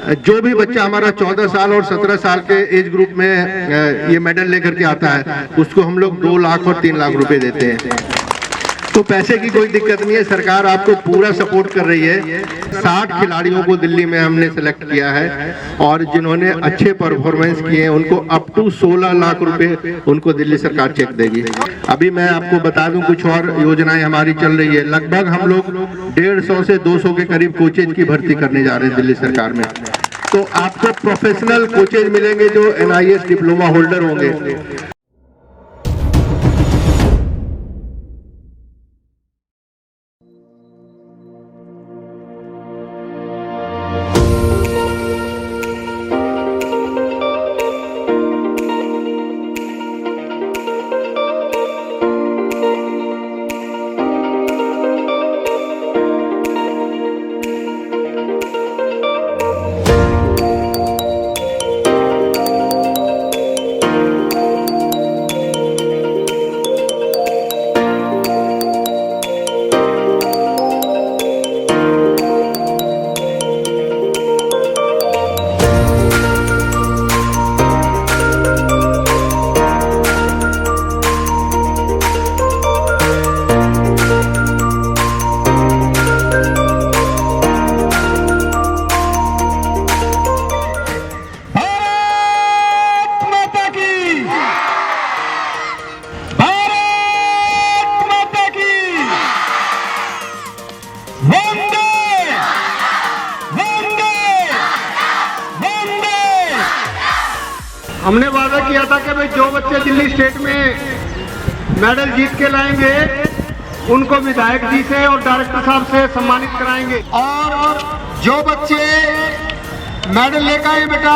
जो भी बच्चा हमारा 14 साल और 17 साल के एज ग्रुप में ये मेडल लेकर के आता है, उसको हम लोग 2 लाख और 3 लाख रुपए देते हैं। तो पैसे की कोई दिक्कत नहीं है, सरकार आपको पूरा सपोर्ट कर रही है। 60 खिलाड़ियों को दिल्ली में हमने सेलेक्ट किया है और जिन्होंने अच्छे परफॉर्मेंस किए हैं उनको अप टू 16 लाख रुपए उनको दिल्ली सरकार चेक देगी। अभी मैं आपको बता दूं कुछ और योजनाएं हमारी चल रही है। लगभग हम लोग 150 से 200 के करीब कोचेज की भर्ती करने जा रहे हैं दिल्ली सरकार में। तो आपको प्रोफेशनल कोचेज मिलेंगे जो NIS डिप्लोमा होल्डर होंगे। हमने वादा किया था कि भाई जो बच्चे दिल्ली स्टेट में मेडल जीत के लाएंगे उनको विधायक जी से और डायरेक्टर साहब से सम्मानित कराएंगे। और जो बच्चे मेडल लेकर आए बेटा,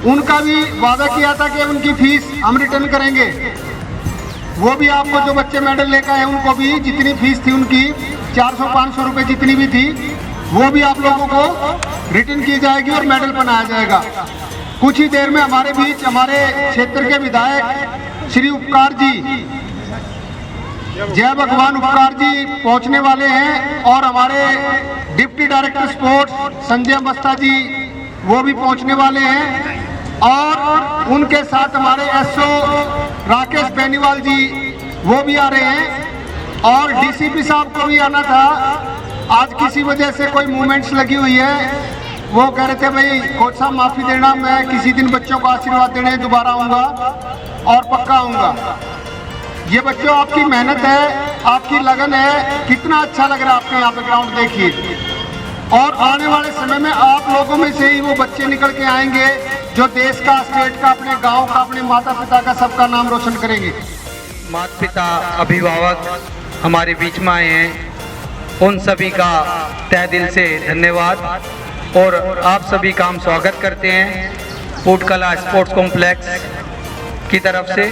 उनका भी वादा किया था कि उनकी फीस हम रिटर्न करेंगे। वो भी आपको, जो बच्चे मेडल लेकर आए उनको भी जितनी फीस थी उनकी 400-500 रुपए जितनी भी थी, वो भी आप लोगों को रिटर्न की जाएगी और मेडल बनाया जाएगा। कुछ ही देर में हमारे बीच हमारे क्षेत्र के विधायक श्री उपकार जी, जय भगवान उपकार जी पहुंचने वाले हैं और हमारे deputy director sports Sanjay Masta जी वो भी पहुंचने वाले हैं और उनके साथ हमारे SO राकेश बेनीवाल जी वो भी आ रहे हैं और DCP साहब को भी आना था। आज किसी वजह से कोई मूवमेंट्स लगी हुई है, वो कह रहे थे भाई कोच साहब माफ़ी देना, मैं किसी दिन बच्चों को आशीर्वाद देने दोबारा आऊँगा और पक्का आऊँगा। ये बच्चों आपकी मेहनत है, आपकी लगन है, कितना अच्छा लग रहा है आपके यहाँ पे ग्राउंड देखिए। और आने वाले समय में आप लोगों में से ही वो बच्चे निकल के आएंगे जो देश का, स्टेट का, अपने गाँव का, अपने माता पिता का, सबका नाम रोशन करेंगे। माता पिता, अभिभावक हमारे बीच में आए हैं, उन सभी का तहे दिल से धन्यवाद और आप सभी का हम स्वागत करते हैं फूटकला स्पोर्ट्स कॉम्प्लेक्स की तरफ से।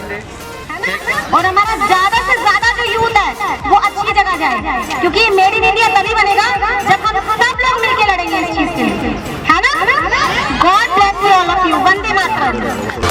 और हमारा ज्यादा से ज्यादा जो यूथ है वो अच्छी जगह जाए, क्योंकि मेड इन इंडिया तभी बनेगा जब हम सब लोग मिलकर लड़ेंगे इस चीज के लिए, है ना। God bless you all of you. वंदे मातरम।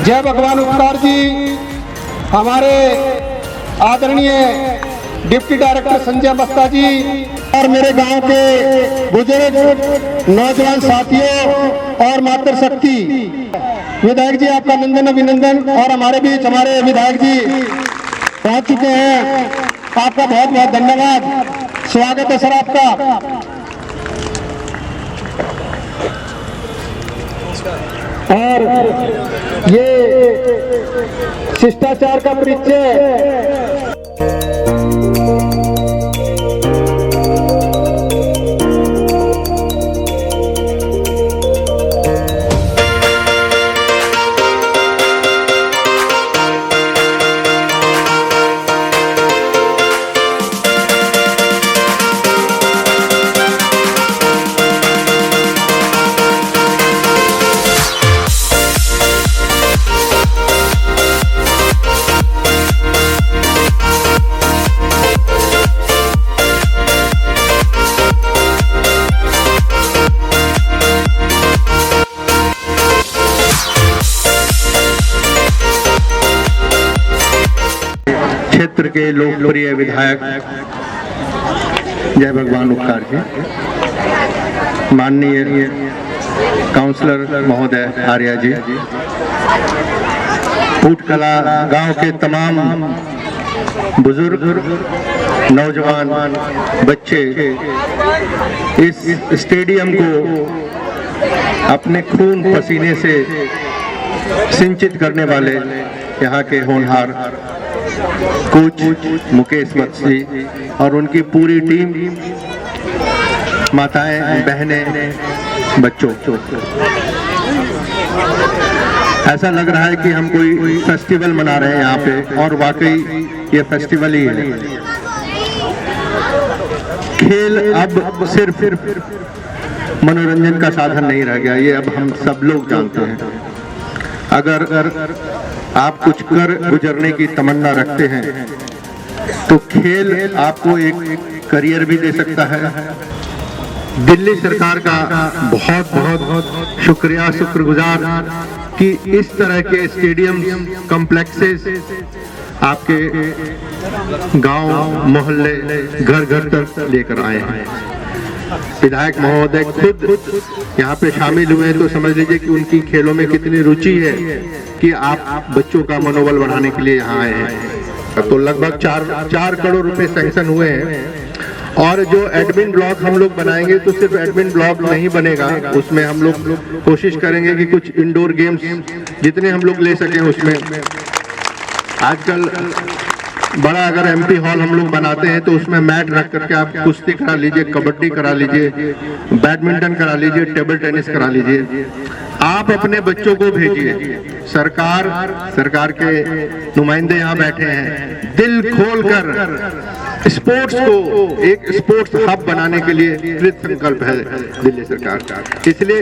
जय भगवान उपकार जी, हमारे आदरणीय डिप्टी डायरेक्टर संजय मस्ता जी और मेरे गांव के बुजुर्ग नौजवान साथियों और मातृशक्ति विधायक जी, आपका नंदन अभिनंदन। और हमारे बीच हमारे विधायक जी पहुंच चुके हैं, आपका बहुत बहुत धन्यवाद, स्वागत है सर आपका। और ये शिष्टाचार का परिचय क्षेत्र के लोकप्रिय विधायक जय भगवान उपकार जी, माननीय काउंसलर महोदय आर्या जी, ऊटकला गांव के तमाम बुजुर्ग, नौजवान, बच्चे इस स्टेडियम को अपने खून पसीने से सिंचित करने वाले यहाँ के होनहार कोच मुकेश मत्सी और उनकी पूरी टीम, माताएं, बहनें, बच्चों, ऐसा लग रहा है कि हम कोई फेस्टिवल मना रहे हैं यहाँ पे, और वाकई ये फेस्टिवल ही है। खेल अब सिर्फ मनोरंजन का साधन नहीं रह गया, ये अब हम सब लोग जानते हैं। अगर आप कुछ कर गुजरने की तमन्ना रखते हैं तो खेल आपको एक करियर भी दे सकता है। दिल्ली सरकार का बहुत बहुत शुक्रगुजार कि इस तरह के स्टेडियम कॉम्प्लेक्सेस आपके गांव, मोहल्ले, घर घर तक लेकर आए हैं। विधायक महोदय खुद यहाँ पे शामिल हुए तो समझ लीजिए कि उनकी खेलों में कितनी रुचि है कि आप बच्चों का मनोबल बढ़ाने के लिए यहाँ आए हैं। तो लगभग 4 करोड़ रुपए सैंक्शन हुए हैं, और जो एडमिन ब्लॉक हम लोग बनाएंगे तो सिर्फ एडमिन ब्लॉक नहीं बनेगा, उसमें हम लोग कोशिश करेंगे कि कुछ इंडोर गेम्स जितने हम लोग ले सकें उसमें। आजकल बड़ा अगर एमपी हॉल हम लोग बनाते हैं तो उसमें मैट रख करके आप कुश्ती करा लीजिए, कबड्डी करा लीजिए, बैडमिंटन करा लीजिए, टेबल टेनिस करा लीजिए। आप अपने बच्चों को भेजिए। सरकार के नुमाइंदे यहाँ बैठे हैं, दिल खोलकर स्पोर्ट्स को एक स्पोर्ट्स हब बनाने के लिए कृत संकल्प है दिल्ली सरकार का। इसलिए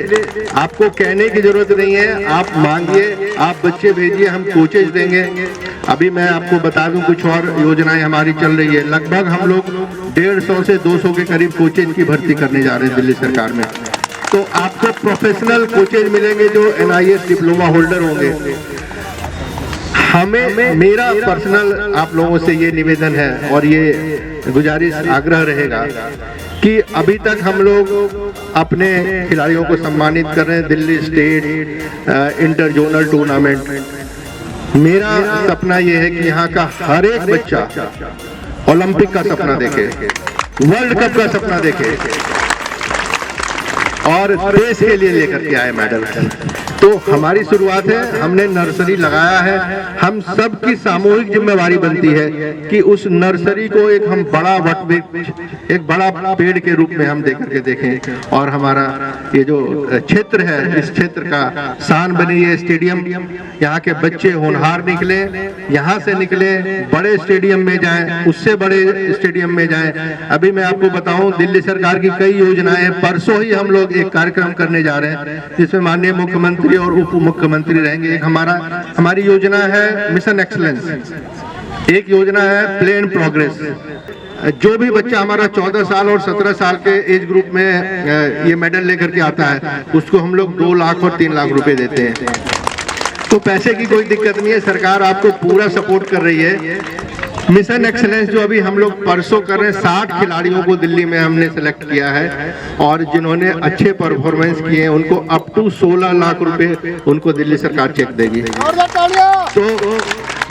आपको कहने की जरूरत नहीं है, आप मांगिए, आप बच्चे भेजिए, हम कोचेज देंगे। अभी मैं आपको बता दूं कुछ और योजनाएं हमारी चल रही है। लगभग हम लोग 150 से 200 के करीब कोचेज की भर्ती करने जा रहे हैं दिल्ली सरकार में। तो आपको प्रोफेशनल कोचेज मिलेंगे जो NIS डिप्लोमा होल्डर होंगे। हमें, मेरा पर्सनल आप लोगों से ये निवेदन है और ये गुजारिश, आग्रह रहेगा कि अभी तक हम लोग अपने खिलाड़ियों को सम्मानित कर रहे हैं Delhi state inter zonal tournament. मेरा सपना ये है कि यहाँ का हर एक बच्चा ओलंपिक का सपना देखे, वर्ल्ड कप का सपना देखे और देश के लिए लेकर के आए मेडल। तो हमारी शुरुआत है, हमने नर्सरी लगाया है। हम सब की सामूहिक जिम्मेवारी बनती है कि उस नर्सरी को एक हम बड़ा वटवृक्ष, एक बड़ा पेड़ के रूप में हम देकर के देखें, और हमारा ये जो क्षेत्र है इस क्षेत्र का शान बनी है स्टेडियम। यहाँ के बच्चे होनहार निकले, यहाँ से निकले, बड़े स्टेडियम में जाएं, उससे बड़े स्टेडियम में जाएं। अभी मैं आपको बताऊं, दिल्ली सरकार की कई योजनाएं हैं। परसों ही हम लोग एक कार्यक्रम करने जा रहे हैं जिसमें माननीय मुख्यमंत्री और उप मुख्यमंत्री रहेंगे। एक हमारी योजना है मिशन एक्सीलेंस, एक योजना है प्ले इन प्रोग्रेस। जो भी बच्चा हमारा 14 साल और 17 साल के एज ग्रुप में ये मेडल लेकर के आता है उसको हम लोग 2 लाख और 3 लाख रुपए देते हैं। तो पैसे की कोई दिक्कत नहीं है, सरकार आपको पूरा सपोर्ट कर रही है। मिशन एक्सीलेंस जो अभी हम लोग परसों कर रहे हैं, 60 खिलाड़ियों को दिल्ली में हमने सेलेक्ट किया है और जिन्होंने अच्छे परफॉर्मेंस किए हैं उनको अप टू 16 लाख रुपए उनको दिल्ली सरकार चेक देगी। तो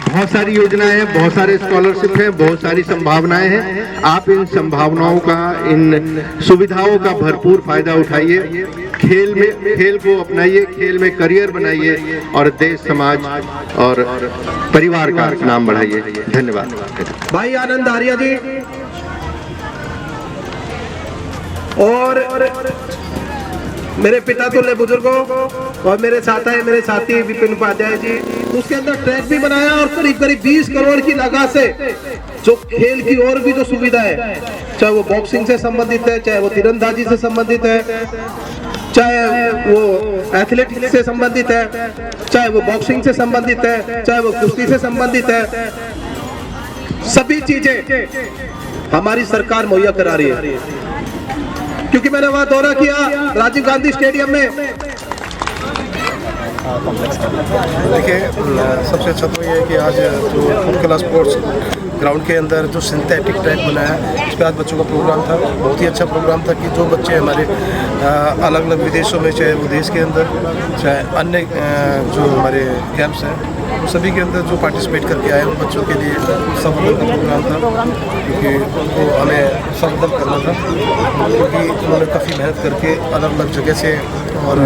बहुत सारी योजनाएं हैं, बहुत सारे स्कॉलरशिप हैं, बहुत सारी संभावनाएं हैं। आप इन संभावनाओं का, इन सुविधाओं का भरपूर फायदा उठाइए। खेल को अपनाइए, खेल में करियर बनाइए और देश, समाज और परिवार का नाम बढ़ाइए। धन्यवाद। भाई आनंद आर्या जी और मेरे पिता तुल्य बुजुर्गों और मेरे साथ है मेरे साथी विपिन उपाध्याय जी। उसके अंदर ट्रैक भी बनाया और करीब 20 करोड़ की लागत से जो खेल की और भी जो सुविधा है, चाहे वो बॉक्सिंग से संबंधित है, चाहे वो तीरंदाजी से संबंधित है, चाहे वो एथलेटिक्स से संबंधित है, चाहे वो बॉक्सिंग से संबंधित है, चाहे वो कुश्ती से संबंधित है, सभी चीजें हमारी सरकार मुहैया करा रही है। क्योंकि मैंने वहां दौरा किया राजीव गांधी स्टेडियम में, कॉम्प्लेक्स का? देखिए, सबसे अच्छा तो ये है कि आज जो फुटकला स्पोर्ट्स ग्राउंड के अंदर जो सिंथेटिक ट्रैक बना है, इस पर आज बच्चों का प्रोग्राम था। बहुत ही अच्छा प्रोग्राम था कि जो बच्चे हमारे अलग अलग विदेशों में, चाहे वो देश के अंदर, चाहे अन्य जो हमारे कैंप्स हैं, वो सभी के अंदर जो पार्टिसिपेट करके आए उन बच्चों के लिए सबदल का प्रोग्राम था, क्योंकि उनको हमें सबदल करना था, क्योंकि उन्होंने काफ़ी मेहनत करके अलग अलग जगह से और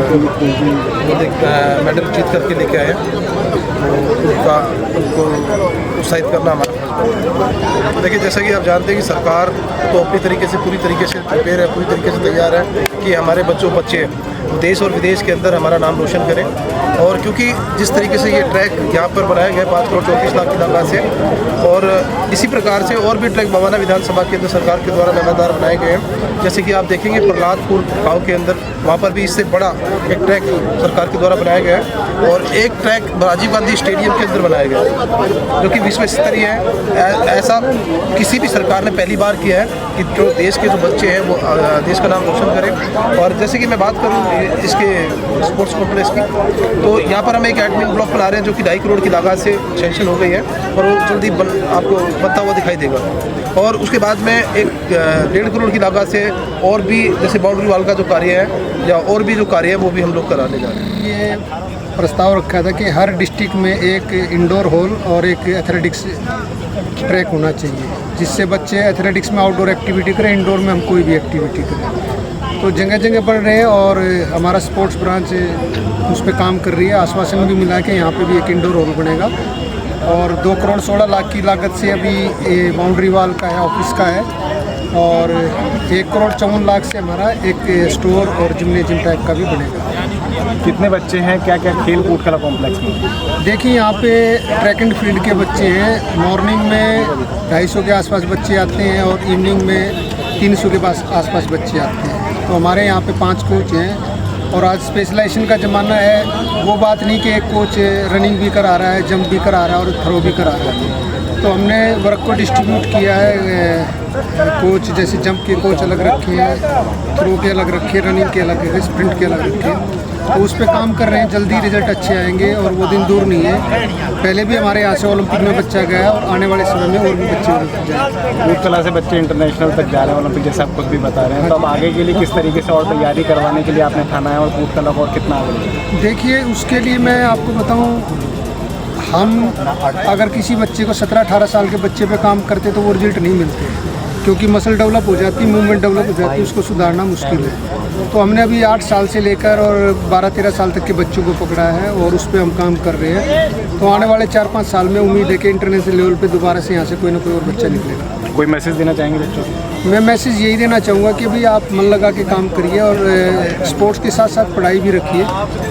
मेडल जीत करके लेके आए। तो उनको उत्साहित करना हमारा फर्ज बनता है। देखिए, जैसा कि आप जानते हैं कि सरकार तो अपनी तरीके से पूरी तरीके से प्रिपेयर है, पूरी तरीके से तैयार है कि हमारे बच्चे देश और विदेश के अंदर हमारा नाम रोशन करें। और क्योंकि जिस तरीके से ये ट्रैक यहाँ पर बनाया गया 5 करोड़ 34 लाख की लागत से, और इसी प्रकार से और भी ट्रैक बवाना विधानसभा के अंदर सरकार के द्वारा लगातार बनाए गए हैं। जैसे कि आप देखेंगे प्रहलादपुर गाँव के अंदर, वहाँ पर भी इससे बड़ा एक ट्रैक सरकार के द्वारा बनाया गया है, और एक ट्रैक राजीव गांधी स्टेडियम के अंदर बनाया गया है, जो कि विश्व स्तरीय है। ऐसा किसी भी सरकार ने पहली बार किया है कि जो देश के जो बच्चे हैं वो देश का नाम रोशन करें। और जैसे कि मैं बात करूँ इसके स्पोर्ट्स कॉम्प्लेक्स की, तो यहाँ पर हम एक एडमिन ब्लॉक बना रहे हैं जो कि 2.5 करोड़ की लागत से सेंक्शन हो गई है, और वो जल्दी आपको बनता हुआ दिखाई देगा। और उसके बाद में एक 1.5 करोड़ की लागत से और भी, जैसे बाउंड्री वाल का जो कार्य है या और भी जो कार्य है, वो भी हम लोग कराने जा रहे हैं। ये प्रस्ताव रखा था कि हर डिस्ट्रिक्ट में एक इंडोर हॉल और एक एथलेटिक्स ट्रैक होना चाहिए, जिससे बच्चे एथलेटिक्स में आउटडोर एक्टिविटी करें, इंडोर में हम कोई भी एक्टिविटी करें। तो जगह जगह बढ़ रहे हैं, और हमारा स्पोर्ट्स ब्रांच उस पर काम कर रही है। आश्वासन भी मिला कि यहाँ पे भी एक इंडोर हॉल बनेगा, और 2 करोड़ 16 लाख की लागत से अभी ये बाउंड्री वाल का है, ऑफिस का है, और 1 करोड़ 54 लाख से हमारा एक स्टोर और जिम्नेजियम टाइप का भी बनेगा। कितने बच्चे हैं, क्या क्या खेल कूद कला कॉम्प्लेक्स में? देखिए, यहाँ पे ट्रैक एंड फील्ड के बच्चे हैं। मॉर्निंग में 250 के आसपास बच्चे आते हैं, और इवनिंग में 300 के आसपास बच्चे आते हैं। तो हमारे यहाँ पे 5 कोच हैं, और आज स्पेशलाइजेशन का ज़माना है। वो बात नहीं कि एक कोच रनिंग भी करा रहा है, जंप भी करा रहा है और थ्रो भी करा रहा है। तो हमने वर्क को डिस्ट्रीब्यूट किया है। कोच जैसे जंप के कोच अलग रखे हैं, थ्रो के अलग रखे हैं, रनिंग के अलग रखे, स्प्रिंट के अलग रखे हैं। तो उस पर काम कर रहे हैं। जल्दी रिजल्ट अच्छे आएंगे, और वो दिन दूर नहीं है। पहले भी हमारे यहाँ से ओलंपिक में बच्चा गया, और आने वाले समय में और भी बच्चे ओलंपिक जाएंगे। कूद कला से बच्चे इंटरनेशनल तक जा रहे हैं, ओलंपिक जैसे आप खुद भी बता रहे हैं। तो अब आगे के लिए किस तरीके से और तैयारी करवाने के लिए आपने ठाना है, और कूद कला को और कितना आगे? देखिए, उसके लिए मैं आपको बताऊं, हम अगर किसी बच्चे को 17-18 साल के बच्चे पे काम करते तो वो रिजल्ट नहीं मिलते, क्योंकि मसल डेवलप हो जाती, मूवमेंट डेवलप हो जाती है, उसको सुधारना मुश्किल है। तो हमने अभी 8 साल से लेकर और 12-13 साल तक के बच्चों को पकड़ा है, और उस पर हम काम कर रहे हैं। तो आने वाले 4-5 साल में उम्मीद है कि इंटरनेशनल लेवल पे दोबारा से यहाँ से कोई ना कोई और बच्चा निकलेगा। कोई मैसेज देना चाहेंगे बच्चों को? मैं मैसेज यही देना चाहूँगा कि भाई आप मन लगा के काम करिए, और स्पोर्ट्स के साथ साथ पढ़ाई भी रखिए,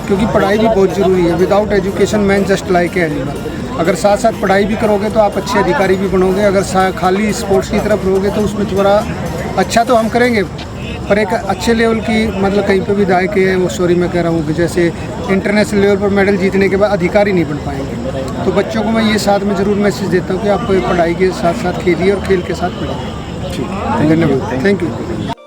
क्योंकि पढ़ाई भी बहुत ज़रूरी है। Without education man just like a animal. अगर साथ साथ पढ़ाई भी करोगे तो आप अच्छे अधिकारी भी बनोगे। अगर खाली स्पोर्ट्स की तरफ रहोगे तो उसमें थोड़ा अच्छा तो हम करेंगे, पर एक अच्छे लेवल की, मतलब कहीं पे भी दाए के वो सॉरी मैं कह रहा हूँ कि जैसे इंटरनेशनल लेवल पर मेडल जीतने के बाद अधिकारी नहीं बन पाएंगे। तो बच्चों को मैं ये साथ में ज़रूर मैसेज देता हूँ कि आप पढ़ाई के साथ साथ खेलिए, और खेल के साथ पढ़िए। ठीक, धन्यवाद, थैंक यू।